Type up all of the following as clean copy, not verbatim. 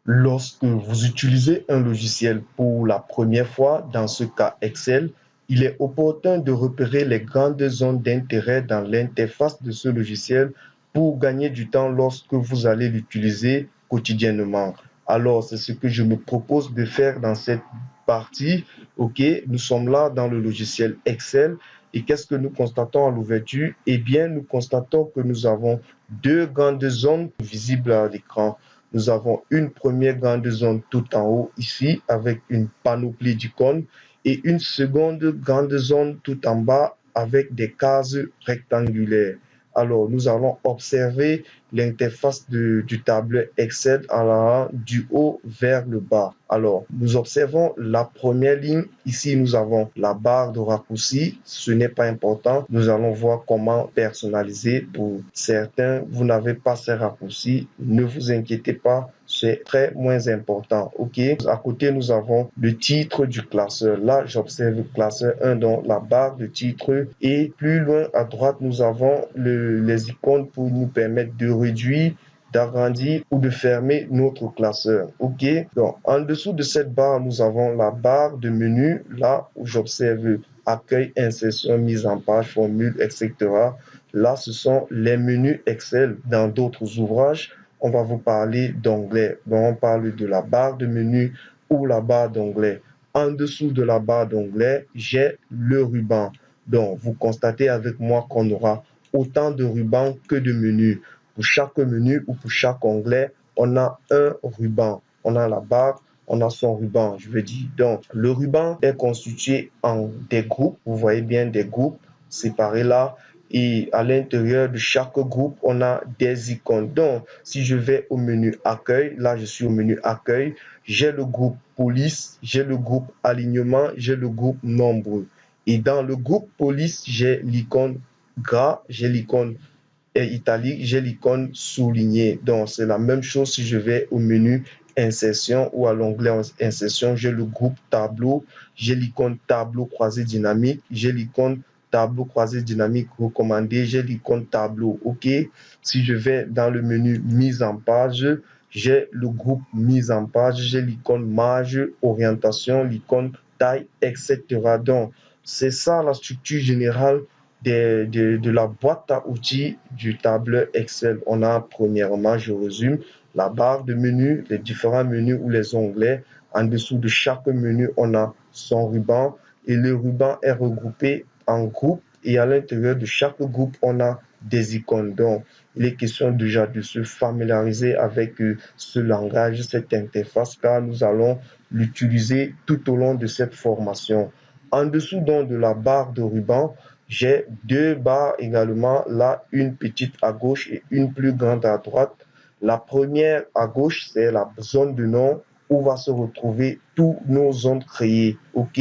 Lorsque vous utilisez un logiciel pour la première fois, dans ce cas Excel, il est opportun de repérer les grandes zones d'intérêt dans l'interface de ce logiciel pour gagner du temps lorsque vous allez l'utiliser quotidiennement. Alors, c'est ce que je me propose de faire dans cette partie. OK, nous sommes là dans le logiciel Excel et qu'est-ce que nous constatons à l'ouverture? Eh bien, nous constatons que nous avons deux grandes zones visibles à l'écran. Nous avons une première grande zone tout en haut ici avec une panoplie d'icônes et une seconde grande zone tout en bas avec des cases rectangulaires. Alors, nous allons observer l'interface du tableau Excel allant du haut vers le bas. Alors, nous observons la première ligne. Ici, nous avons la barre de raccourci. Ce n'est pas important. Nous allons voir comment personnaliser. Pour certains, vous n'avez pas ces raccourcis. Ne vous inquiétez pas. C'est très moins important. OK. À côté, nous avons le titre du classeur. Là, j'observe le classeur 1 dans la barre de titre. Et plus loin à droite, nous avons les icônes pour nous permettre de réduire, d'agrandir ou de fermer notre classeur. OK. Donc, en dessous de cette barre, nous avons la barre de menu. Là où j'observe accueil, insertion, mise en page, formule, etc. Là, ce sont les menus Excel. Dans d'autres ouvrages, on va vous parler d'onglet. Donc, on parle de la barre de menu ou la barre d'onglet. En dessous de la barre d'onglet, j'ai le ruban. Donc, vous constatez avec moi qu'on aura autant de rubans que de menus. Pour chaque menu ou pour chaque onglet, on a un ruban. On a la barre, on a son ruban, je veux dire. Donc, le ruban est constitué en des groupes. Vous voyez bien des groupes séparés là. Et à l'intérieur de chaque groupe, on a des icônes. Donc, si je vais au menu accueil, là, je suis au menu accueil, j'ai le groupe police, j'ai le groupe alignement, j'ai le groupe nombreux. Et dans le groupe police, j'ai l'icône gras, j'ai l'icône italique, j'ai l'icône soulignée. Donc, c'est la même chose si je vais au menu insertion ou à l'onglet insertion, j'ai le groupe tableau, j'ai l'icône tableau croisé dynamique, j'ai l'icône tableau croisé dynamique recommandé, j'ai l'icône tableau. OK. Si je vais dans le menu mise en page, j'ai le groupe mise en page, j'ai l'icône marge, orientation, l'icône taille, etc. Donc, c'est ça la structure générale de la boîte à outils du tableur Excel. On a premièrement, je résume, la barre de menu, les différents menus ou les onglets. En dessous de chaque menu, on a son ruban et le ruban est regroupé en groupes et à l'intérieur de chaque groupe, on a des icônes. Donc, il est question déjà de se familiariser avec ce langage, cette interface, car nous allons l'utiliser tout au long de cette formation. En dessous donc de la barre de ruban, j'ai deux barres également, là une petite à gauche et une plus grande à droite. La première à gauche, c'est la zone de nom où va se retrouver tous nos zones créées, OK?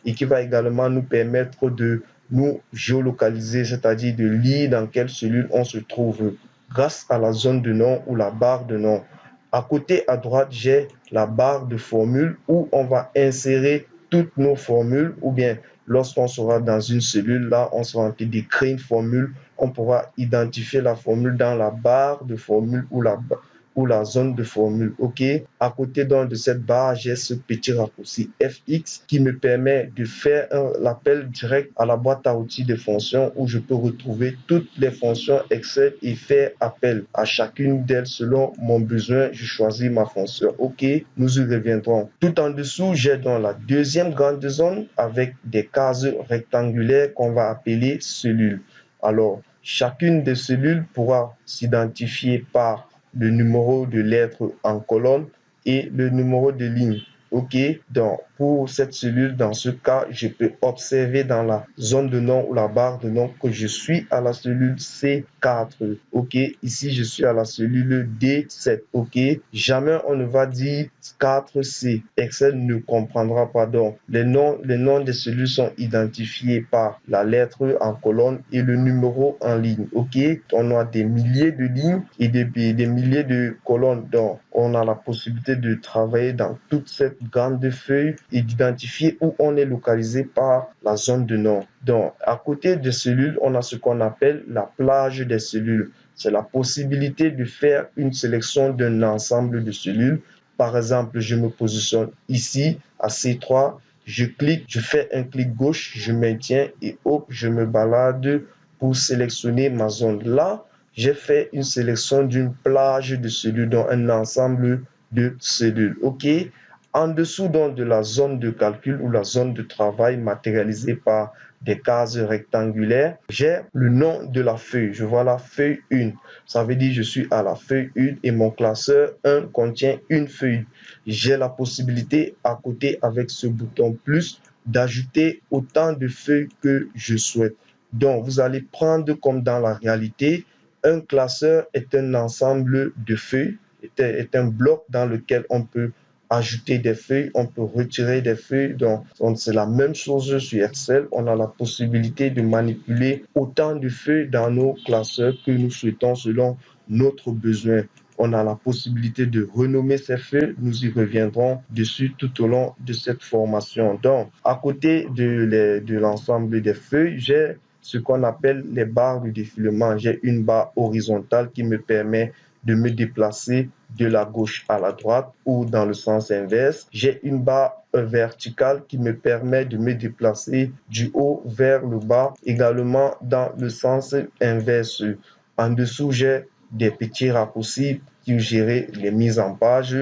Et qui va également nous permettre de nous géolocaliser, c'est-à-dire de lire dans quelle cellule on se trouve grâce à la zone de nom ou la barre de nom. À côté à droite, j'ai la barre de formule où on va insérer toutes nos formules ou bien lorsqu'on sera dans une cellule, là, on sera en train de créer une formule, on pourra identifier la formule dans la barre de formule ou la zone de formule. OK. À côté donc de cette barre, j'ai ce petit raccourci FX qui me permet de faire l'appel direct à la boîte à outils de fonctions où je peux retrouver toutes les fonctions Excel et faire appel à chacune d'elles selon mon besoin. Je choisis ma fonction. OK. Nous y reviendrons. Tout en dessous, j'ai donc la deuxième grande zone avec des cases rectangulaires qu'on va appeler cellules. Alors, chacune des cellules pourra s'identifier par le numéro de lettres en colonne et le numéro de ligne. OK, donc pour cette cellule, dans ce cas, je peux observer dans la zone de nom ou la barre de nom que je suis à la cellule C4. OK, ici je suis à la cellule D7. OK, jamais on ne va dire 4C. Excel ne comprendra pas. Donc les noms des cellules sont identifiés par la lettre en colonne et le numéro en ligne. OK, on a des milliers de lignes et des milliers de colonnes. Donc on a la possibilité de travailler dans toute cette grande feuille et d'identifier où on est localisé par la zone de nom. Donc, à côté des cellules, on a ce qu'on appelle la plage des cellules. C'est la possibilité de faire une sélection d'un ensemble de cellules Par exemple, je me positionne ici à C3, je clique, je fais un clic gauche, je maintiens et hop, je me balade pour sélectionner ma zone. Là, j'ai fait une sélection d'une plage de cellules, donc un ensemble de cellules. OK? En dessous donc de la zone de calcul ou la zone de travail matérialisée par des cases rectangulaires, j'ai le nom de la feuille. Je vois la feuille 1. Ça veut dire que je suis à la feuille 1 et mon classeur 1 contient une feuille. J'ai la possibilité à côté avec ce bouton plus d'ajouter autant de feuilles que je souhaite. Donc, vous allez prendre comme dans la réalité, un classeur est un ensemble de feuilles, est un bloc dans lequel on peut ajouter des feuilles, on peut retirer des feuilles. Donc, c'est la même chose sur Excel. On a la possibilité de manipuler autant de feuilles dans nos classeurs que nous souhaitons selon notre besoin. On a la possibilité de renommer ces feuilles. Nous y reviendrons dessus tout au long de cette formation. Donc, à côté de l'ensemble des feuilles, j'ai ce qu'on appelle les barres de défilement. J'ai une barre horizontale qui me permet de me déplacer de la gauche à la droite ou dans le sens inverse. J'ai une barre verticale qui me permet de me déplacer du haut vers le bas, également dans le sens inverse. En dessous, j'ai des petits raccourcis qui gérer les mises en page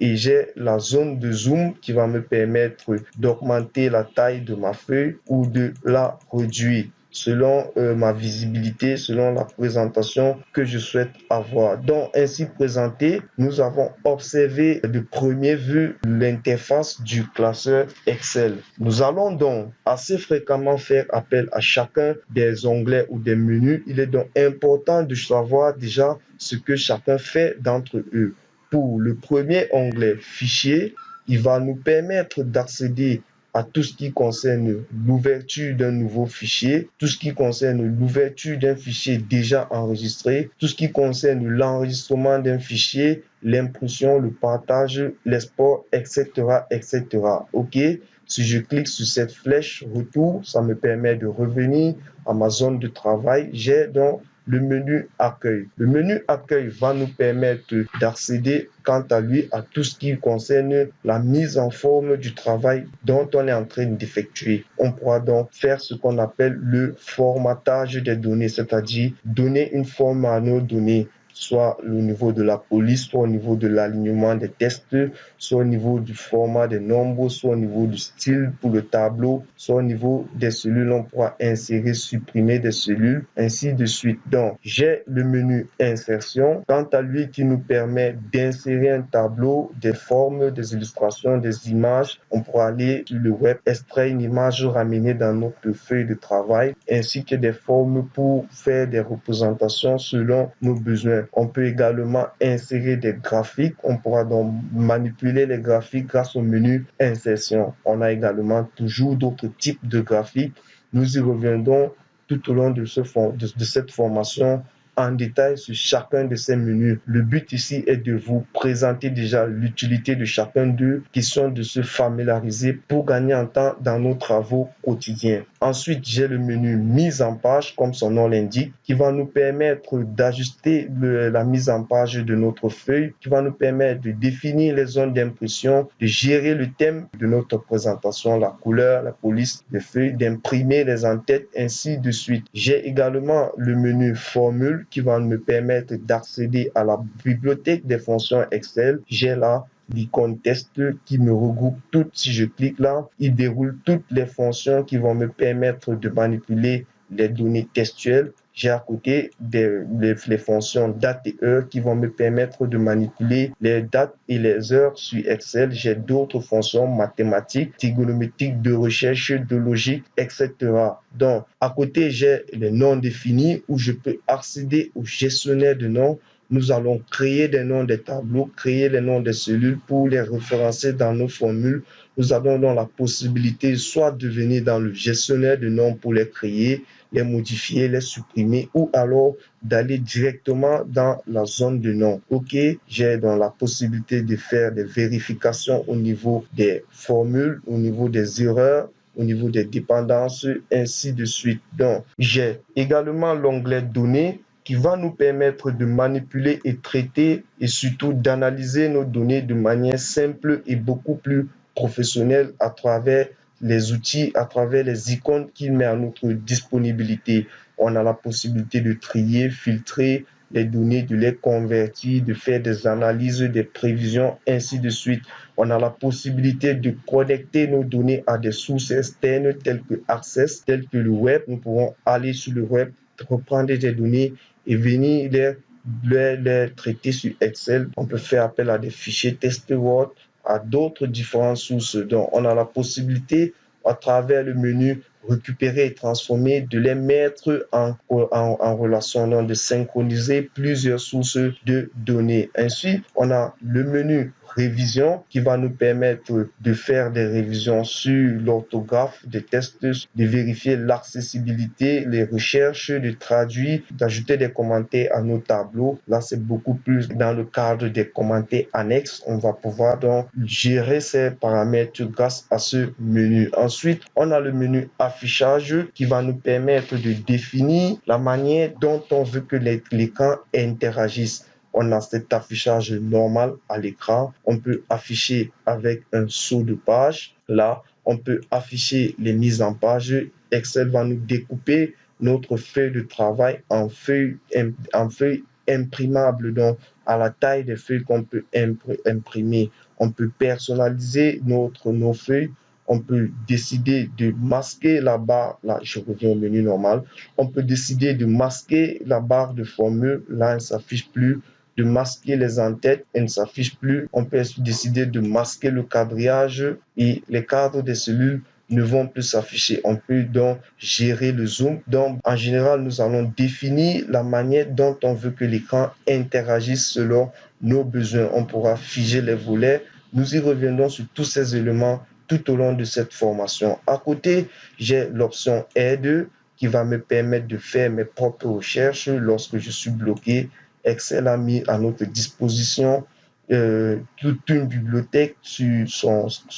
et j'ai la zone de zoom qui va me permettre d'augmenter la taille de ma feuille ou de la réduire selon ma visibilité, selon la présentation que je souhaite avoir. Donc, ainsi présenté, nous avons observé de premier vue l'interface du classeur Excel. Nous allons donc assez fréquemment faire appel à chacun des onglets ou des menus. Il est donc important de savoir déjà ce que chacun fait d'entre eux. Pour le premier onglet Fichier, il va nous permettre d'accéder à tout ce qui concerne l'ouverture d'un nouveau fichier, tout ce qui concerne l'ouverture d'un fichier déjà enregistré, tout ce qui concerne l'enregistrement d'un fichier, l'impression, le partage, l'export, etc., etc. OK? Si je clique sur cette flèche retour, ça me permet de revenir à ma zone de travail. J'ai donc le menu accueil. Le menu accueil va nous permettre d'accéder quant à lui à tout ce qui concerne la mise en forme du travail dont on est en train d'effectuer. On pourra donc faire ce qu'on appelle le formatage des données, c'est-à-dire donner une forme à nos données, soit au niveau de la police, soit au niveau de l'alignement des tests, soit au niveau du format des nombres, soit au niveau du style pour le tableau, soit au niveau des cellules, on pourra insérer, supprimer des cellules, ainsi de suite. Donc, j'ai le menu insertion, quant à lui qui nous permet d'insérer un tableau, des formes, des illustrations, des images. On pourra aller sur le web, extraire une image, ramener dans notre feuille de travail, ainsi que des formes pour faire des représentations selon nos besoins. On peut également insérer des graphiques. On pourra donc manipuler les graphiques grâce au menu insertion. On a également toujours d'autres types de graphiques. Nous y reviendrons tout au long de cette formation en détail sur chacun de ces menus. Le but ici est de vous présenter déjà l'utilité de chacun d'eux, question de se familiariser pour gagner en temps dans nos travaux quotidiens. Ensuite, j'ai le menu mise en page, comme son nom l'indique, qui va nous permettre d'ajuster la mise en page de notre feuille, qui va nous permettre de définir les zones d'impression, de gérer le thème de notre présentation, la couleur, la police des feuilles, d'imprimer les en-têtes, ainsi de suite. J'ai également le menu formule qui va me permettre d'accéder à la bibliothèque des fonctions Excel. J'ai là l'icône test qui me regroupe toutes. Si je clique là, il déroule toutes les fonctions qui vont me permettre de manipuler les données textuelles. J'ai à côté les fonctions date et heure qui vont me permettre de manipuler les dates et les heures sur Excel. J'ai d'autres fonctions mathématiques, trigonométriques, de recherche, de logique, etc. Donc, à côté, j'ai les noms définis où je peux accéder au gestionnaire de noms. Nous allons créer des noms des tableaux, créer les noms des cellules pour les référencer dans nos formules. Nous avons donc la possibilité soit de venir dans le gestionnaire de noms pour les créer, les modifier, les supprimer ou alors d'aller directement dans la zone de nom. OK, j'ai donc la possibilité de faire des vérifications au niveau des formules, au niveau des erreurs, au niveau des dépendances, ainsi de suite. Donc, j'ai également l'onglet données qui va nous permettre de manipuler et traiter et surtout d'analyser nos données de manière simple et beaucoup plus professionnelle à travers les outils, à travers les icônes qu'il met à notre disponibilité. On a la possibilité de trier, filtrer les données, de les convertir, de faire des analyses, des prévisions, ainsi de suite. On a la possibilité de connecter nos données à des sources externes telles que Access, telles que le web. Nous pouvons aller sur le web, reprendre des données et venir les traiter sur Excel. On peut faire appel à des fichiers test Word, à d'autres différentes sources. Donc, on a la possibilité, à travers le menu récupérer et transformer, de les mettre en relation, donc de synchroniser plusieurs sources de données. Ainsi, on a le menu révision qui va nous permettre de faire des révisions sur l'orthographe, des tests, de vérifier l'accessibilité, les recherches, de traduire, d'ajouter des commentaires à nos tableaux. Là, c'est beaucoup plus dans le cadre des commentaires annexes. On va pouvoir donc gérer ces paramètres grâce à ce menu. Ensuite, on a le menu affichage qui va nous permettre de définir la manière dont on veut que l'écran interagisse. On a cet affichage normal à l'écran. On peut afficher avec un saut de page. Là, on peut afficher les mises en page. Excel va nous découper notre feuille de travail en feuilles imprimables, donc à la taille des feuilles qu'on peut imprimer. On peut personnaliser nos feuilles. On peut décider de masquer la barre, là je reviens au menu normal, on peut décider de masquer la barre de formule, là elle ne s'affiche plus, de masquer les en-têtes, elle ne s'affiche plus, on peut décider de masquer le quadrillage et les cadres des cellules ne vont plus s'afficher. On peut donc gérer le zoom. Donc, en général, nous allons définir la manière dont on veut que l'écran interagisse selon nos besoins. On pourra figer les volets. Nous y reviendrons sur tous ces éléments tout au long de cette formation. À côté, j'ai l'option Aide qui va me permettre de faire mes propres recherches lorsque je suis bloqué. Excel a mis à notre disposition toute une bibliothèque sur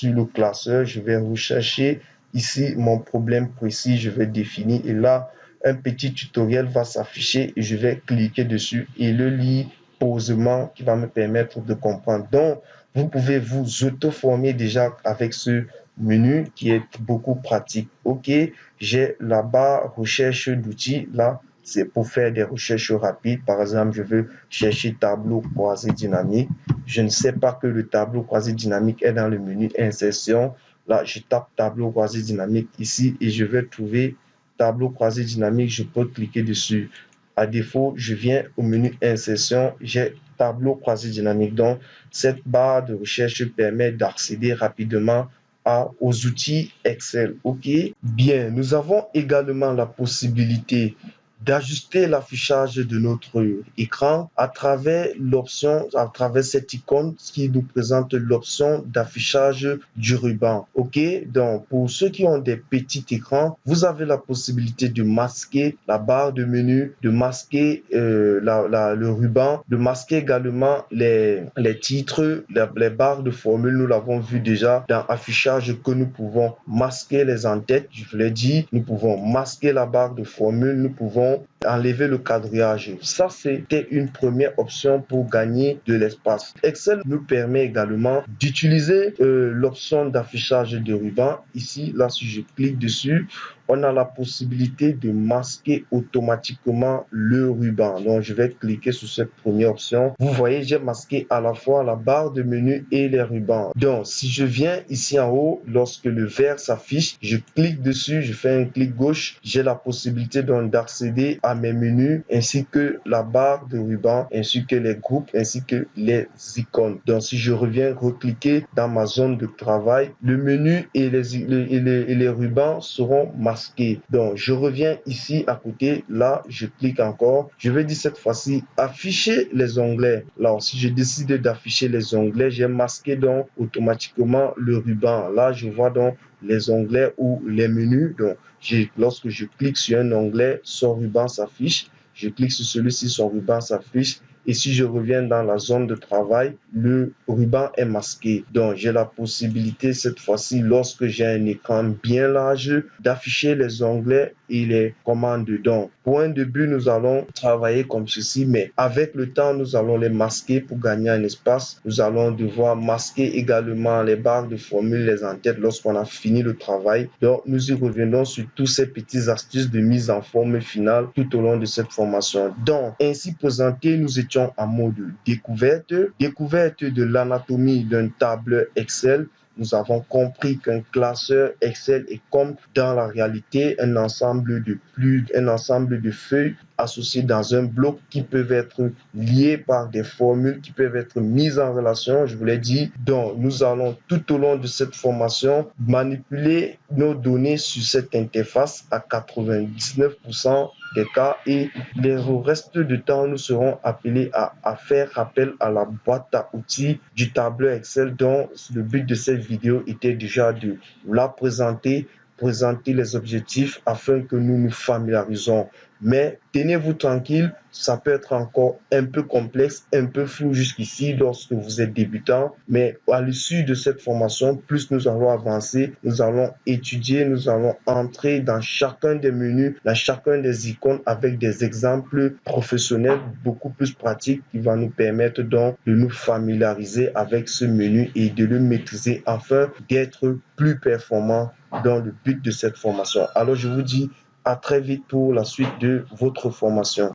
le classeur. Je vais rechercher ici mon problème précis, je vais définir et là, un petit tutoriel va s'afficher et je vais cliquer dessus et le lire posément qui va me permettre de comprendre. Donc, vous pouvez vous auto-former déjà avec ce menu qui est beaucoup pratique. OK, j'ai la barre recherche d'outils. Là, c'est pour faire des recherches rapides. Par exemple, je veux chercher tableau croisé dynamique. Je ne sais pas que le tableau croisé dynamique est dans le menu insertion. Là, je tape tableau croisé dynamique ici et je vais trouver tableau croisé dynamique. Je peux cliquer dessus. À défaut, je viens au menu insertion. J'ai tableau croisé dynamique. Donc, cette barre de recherche permet d'accéder rapidement aux outils Excel. OK? Bien, nous avons également la possibilité d'ajuster l'affichage de notre écran à travers cette icône qui nous présente l'option d'affichage du ruban. OK? Donc, pour ceux qui ont des petits écrans, vous avez la possibilité de masquer la barre de menu, de masquer le ruban, de masquer également les titres, les barres de formule. Nous l'avons vu déjà dans affichage que nous pouvons masquer les en-têtes. Je vous l'ai dit, nous pouvons masquer la barre de formule, nous pouvons enlever le quadrillage. Ça, c'était une première option pour gagner de l'espace. Excel nous permet également d'utiliser l'option d'affichage de ruban. Ici, là, si je clique dessus, on a la possibilité de masquer automatiquement le ruban. Donc, je vais cliquer sur cette première option. Vous voyez, j'ai masqué à la fois la barre de menu et les rubans. Donc, si je viens ici en haut, lorsque le vert s'affiche, je clique dessus, je fais un clic gauche, j'ai la possibilité donc d'accéder à mes menus ainsi que la barre de ruban, ainsi que les groupes, ainsi que les icônes. Donc, si je reviens recliquer dans ma zone de travail, le menu et les rubans seront masqués. Donc, je reviens ici à côté. Là, je clique encore. Je vais dire cette fois-ci afficher les onglets. Là, si je décide d'afficher les onglets, j'ai masqué donc automatiquement le ruban. Là, je vois donc les onglets ou les menus. Donc, lorsque je clique sur un onglet, son ruban s'affiche. Je clique sur celui-ci, son ruban s'affiche. Et si je reviens dans la zone de travail, le ruban est masqué. Donc, j'ai la possibilité cette fois-ci, lorsque j'ai un écran bien large, d'afficher les onglets et les commandes dedans. Pour un début, nous allons travailler comme ceci, mais avec le temps, nous allons les masquer pour gagner un espace. Nous allons devoir masquer également les barres de formule, les en-têtes lorsqu'on a fini le travail. Donc, nous y reviendrons sur tous ces petites astuces de mise en forme finale tout au long de cette formation. Donc, ainsi présenté, nous étions en mode découverte de l'anatomie d'un tableur Excel. Nous avons compris qu'un classeur Excel est comme dans la réalité un ensemble de feuilles associées dans un bloc qui peuvent être liées par des formules qui peuvent être mises en relation, je vous l'ai dit. Donc, nous allons tout au long de cette formation manipuler nos données sur cette interface à 99% des cas et le reste du temps, nous serons appelés à faire appel à la boîte à outils du tableur Excel dont le but de cette vidéo était déjà de la présenter les objectifs afin que nous nous familiarisons. Mais tenez-vous tranquille, ça peut être encore un peu complexe, un peu flou jusqu'ici lorsque vous êtes débutant. Mais à l'issue de cette formation, plus nous allons avancer, nous allons étudier, nous allons entrer dans chacun des menus, dans chacun des icônes avec des exemples professionnels beaucoup plus pratiques qui vont nous permettre donc de nous familiariser avec ce menu et de le maîtriser afin d'être plus performant dans le but de cette formation. Alors, je vous dis à très vite pour la suite de votre formation.